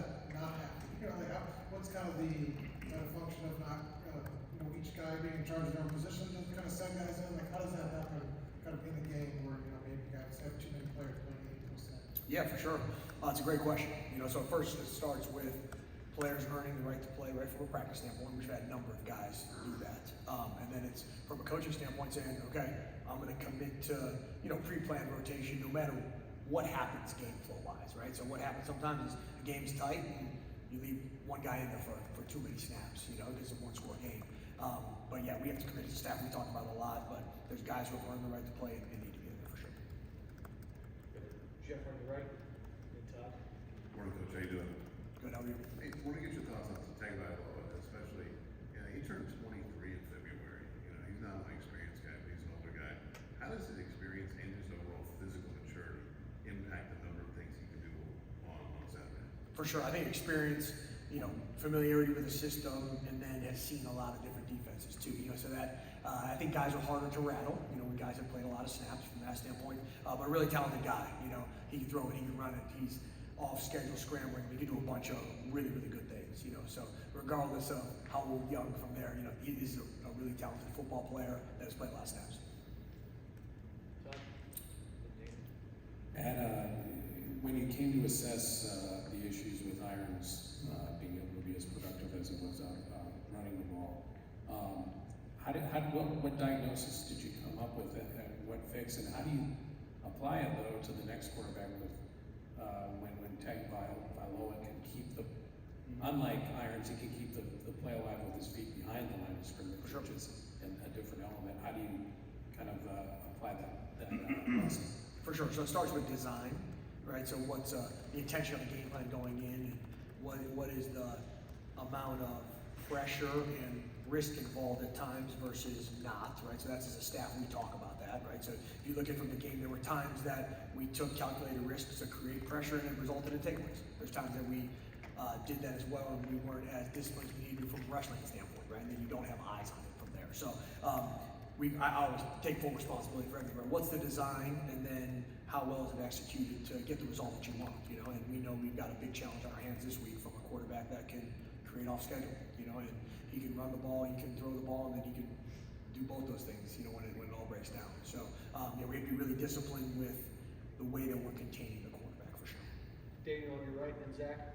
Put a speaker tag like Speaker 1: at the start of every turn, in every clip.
Speaker 1: that not happen? Like what's kind of the function of not, each guy being in charge of their own position and kind of send guys in? Like, how does that happen kind of in the game where, maybe guys have too many players playing 80%?
Speaker 2: Yeah, for sure. It's a great question. So first it starts with players earning the right to play right from a practice standpoint. We've had a number of guys do that. And then it's from a coaching standpoint saying, okay, I'm going to commit to, pre-planned rotation no matter what happens game flow wise, right? So what happens sometimes is the game's tight and you leave one guy in there for too many snaps, it's a one-score game. But yeah, we have to commit as a staff. We talk about it a lot, but there's guys who have earned the right to play and need to be in there for sure.
Speaker 3: Jeff on your right, and Todd.
Speaker 4: Morning, Coach. How you doing?
Speaker 2: Good, how are you?
Speaker 4: Hey, want to get your thoughts on Tagovailoa, especially, he turned 23 in February. He's not an experienced guy, but he's an older guy. How does his experience and his overall physical maturity impact the number of things he can do on Saturday?
Speaker 2: For sure, I think experience, familiarity with the system, and then has seen a lot of different defenses too. So that I think guys are harder to rattle. When guys have played a lot of snaps from that standpoint. But a really talented guy. He can throw it, he can run it. He's off schedule scrambling. He can do a bunch of really, really good things. So regardless of how old, young from there, he is a really talented football player that has played a lot of snaps.
Speaker 5: And when you came to assess the issues with Irons being able to be as productive as it was out running the ball, what diagnosis did you come up with? What fix, and how do you apply it though to the next quarterback with when Tagovailoa can keep the, unlike Irons, he can keep the play alive with his feet behind the line of scrimmage, which is a different element. How do you kind of apply that lesson?
Speaker 2: For sure. So it starts with design, right? So what's the intention of the game plan going in, and what is the amount of pressure and risk involved at times versus not, right? So that's as a staff we talk about that, right? So if you look at from the game, there were times that we took calculated risks to create pressure and it resulted in takeaways. There's times that we did that as well and we weren't as disciplined as we needed from a rush lane standpoint, right? And then you don't have eyes on it from there. So I always take full responsibility for everywhere. What's the design, and then how well is it executed to get the result that you want? And we know we've got a big challenge on our hands this week from a quarterback that can create off schedule. And he can run the ball, he can throw the ball, and then he can do both those things. When it all breaks down. So we have to be really disciplined with the way that we're containing the quarterback for sure.
Speaker 3: Daniel on your right, and Zach.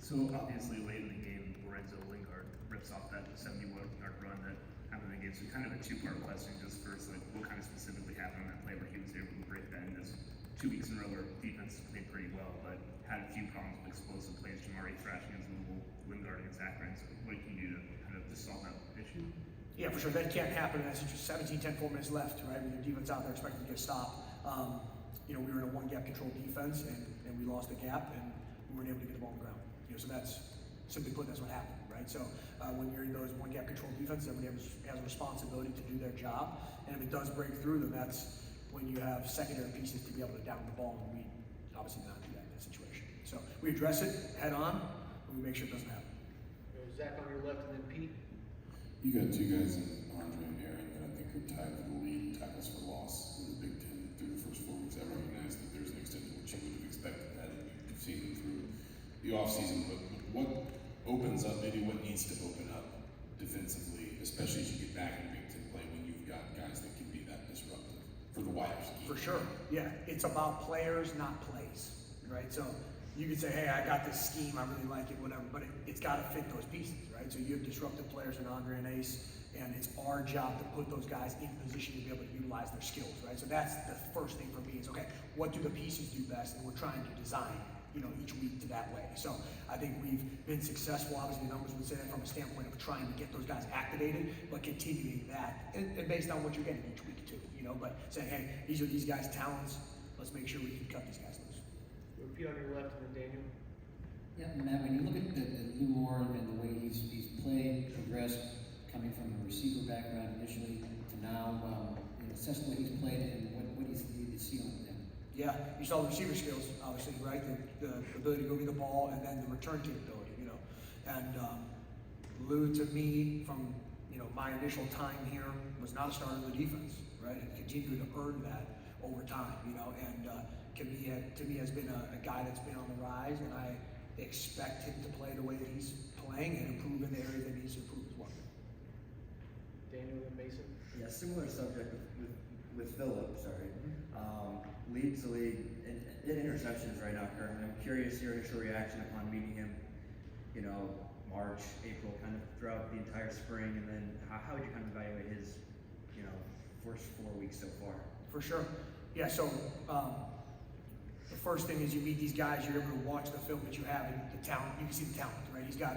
Speaker 6: So obviously late in the game, Lorenzo Lingard rips off that 71-yard run that happened in the game. So kind of a two-part question. Just first, what kind of specifically happened on that play where he was able to break that in this 2 weeks in a row where defense played pretty well, but had a few problems with explosive plays. Jamari thrashing his Louisville, Lingard against Akron. So what can you do to kind of just solve that issue?
Speaker 2: Yeah, for sure. That can't happen in that situation. 17, 10, 4 minutes left, right? With your defense out there expecting to get stopped. We were in a one-gap control defense, and we lost the gap, and we weren't able to get the ball on the ground. So that's, simply put, that's what happened, right? So when you're in those one-gap control defenses, everybody has a responsibility to do their job, and if it does break through, then that's when you have secondary pieces to be able to down the ball, and we obviously not do that in that situation. So we address it head on, and we make sure it doesn't happen.
Speaker 3: Zach on your left, and then Pete.
Speaker 5: You got two guys in Andre and Aaron that I think are tied for the lead tackles for loss in the Big Ten through the first 4 weeks. I recognize that there's an extent to which you would have expected that, and you've seen them through the offseason, but what opens up, maybe what needs to open up defensively, especially as you get back in Big Ten play when you've got guys that can be that disruptive for the wide scheme?
Speaker 2: For sure, yeah. It's about players, not plays, right? So you could say, hey, I got this scheme, I really like it, whatever, but it's got to fit those pieces, right? So you have disruptive players in Andre and Ace, and it's our job to put those guys in position to be able to utilize their skills, right? So that's the first thing for me is, okay, what do the pieces do best? And we're trying to design each week to that way. So I think we've been successful. Obviously, the numbers would say that from a standpoint of trying to get those guys activated, but continuing that, and based on what you're getting each week too. But saying, hey, these are these guys' talents. Let's make sure we can cut these guys loose.
Speaker 3: Pete on your left, and then Daniel.
Speaker 7: Yeah, Matt, when you look at Lou Warren and the way he's played, progressed, coming from a receiver background initially to now, assess what he's played and what he's the ceiling with him.
Speaker 2: Yeah, you saw the receiver skills, obviously, right? The ability to go get the ball and then the return capability, And Lou, to me, from my initial time here, was not a starter in the defense, right? And continued to earn that over time, And to me has been a guy that's been on the rise, and I expect him to play the way that he's playing and improve in the area that he needs to improve as well.
Speaker 3: Daniel and Mason.
Speaker 8: Yeah, similar subject with Philip, sorry. Leads the league in interceptions right now currently. I'm curious your initial reaction upon meeting him, you know, March, April, kind of throughout the entire spring, and then how would you kind of evaluate his, you know, first 4 weeks so far?
Speaker 2: For sure. Yeah, so the first thing is you meet these guys, you're able to watch the film that you have and the talent, you can see the talent, right? He's got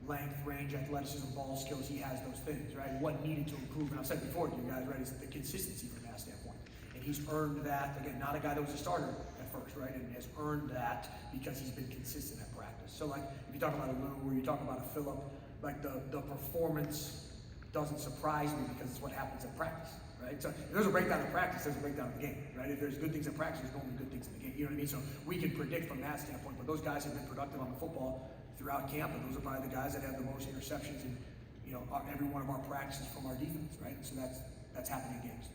Speaker 2: length, range, athleticism, ball skills, he has those things, right? What needed to improve, and I've said before to you guys, right, is the consistency from that standpoint. And he's earned that, again, not a guy that was a starter at first, right? And has earned that because he's been consistent at practice. So like, if you talk about a Lou or you talk about a Phillip, like the performance doesn't surprise me because it's what happens at practice, right? So if there's a breakdown in practice, there's a breakdown in the game, right? If there's good things in practice, there's normally good things in the game, you know what I mean? So we can predict from that standpoint, but those guys have been productive on the football throughout camp, and those are probably the guys that have the most interceptions in, you know, every one of our practices from our defense, right? So that's happening in games.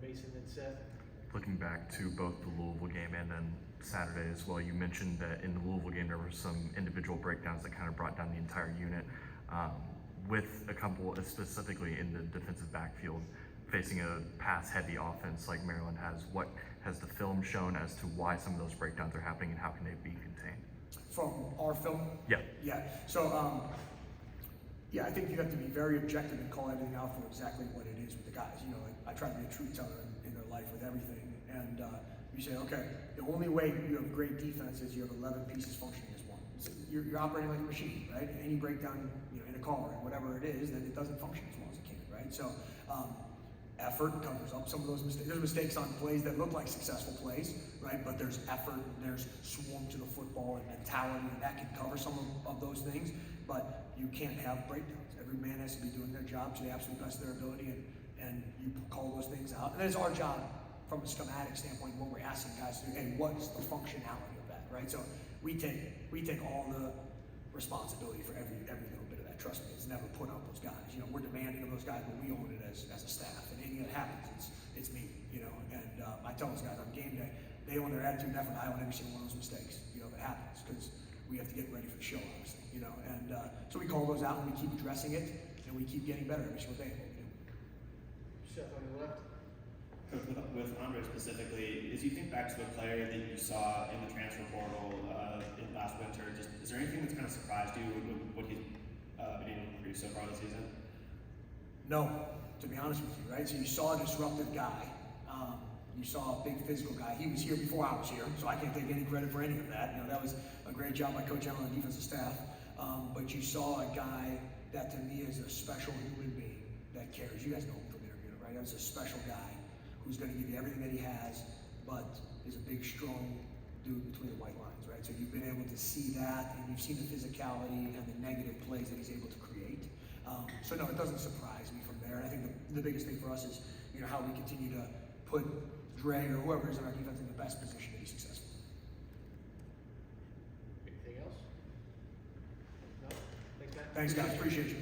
Speaker 3: Mason and Seth.
Speaker 9: Looking back to both the Louisville game and then Saturday as well, you mentioned that in the Louisville game there were some individual breakdowns that kind of brought down the entire unit. With a couple, specifically in the defensive backfield, facing a pass-heavy offense like Maryland has, what has the film shown as to why some of those breakdowns are happening and how can they be contained?
Speaker 2: From our film?
Speaker 9: Yeah.
Speaker 2: Yeah. So, yeah, I think you have to be very objective and call everything out for exactly what it is with the guys. You know, like, I try to be a truth teller in their life with everything. And you say, okay, the only way you have great defense is you have 11 pieces functioning as one. So you're operating like a machine, right? Any breakdown, you know, in a car and whatever it is, then it doesn't function as well as it can, right? So effort covers up some of those mistakes. There's mistakes on plays that look like successful plays, right? But there's effort, and there's swarm to the football and mentality, and that can cover some of those things. But you can't have breakdowns. Every man has to be doing their job to the absolute best of their ability, and you call those things out. And then it's our job from a schematic standpoint when we're asking guys to do, hey, what's the functionality of that, right? So we take all the responsibility for every little bit of that. Trust me, it's never put on those guys. You know, we're demanding of those guys, but we own it as a staff. And anything that happens, it's me, you know. And I tell those guys on game day, they own their attitude and effort. I own every single one of those mistakes, you know, if it happens, because we have to get ready for the show, obviously, you know. And so we call those out and we keep addressing it, and we keep getting better every single day at what we do.
Speaker 3: Seth on your left.
Speaker 6: With Andre specifically, as you think back to the player that you saw in the transfer portal in last winter, just is there anything that's kind of surprised you with what he's been able to produce so far this season?
Speaker 2: No, to be honest with you, right? So you saw a disruptive guy. You saw a big physical guy. He was here before I was here, so I can't take any credit for any of that. You know, that was a great job by Coach Allen and the defensive staff. But you saw a guy that to me is a special human being that cares. You guys know him from interviewing, right? That was a special guy who's going to give you everything that he has, but is a big, strong dude between the white lines, right? So you've been able to see that, and you've seen the physicality and the negative plays that he's able to create. So no, it doesn't surprise me from there. And I think the biggest thing for us is, you know, how we continue to put Dre or whoever is in our defense in the best position to be successful.
Speaker 3: Anything else? No? Thanks, Matt.
Speaker 2: Thanks, guys. Appreciate you.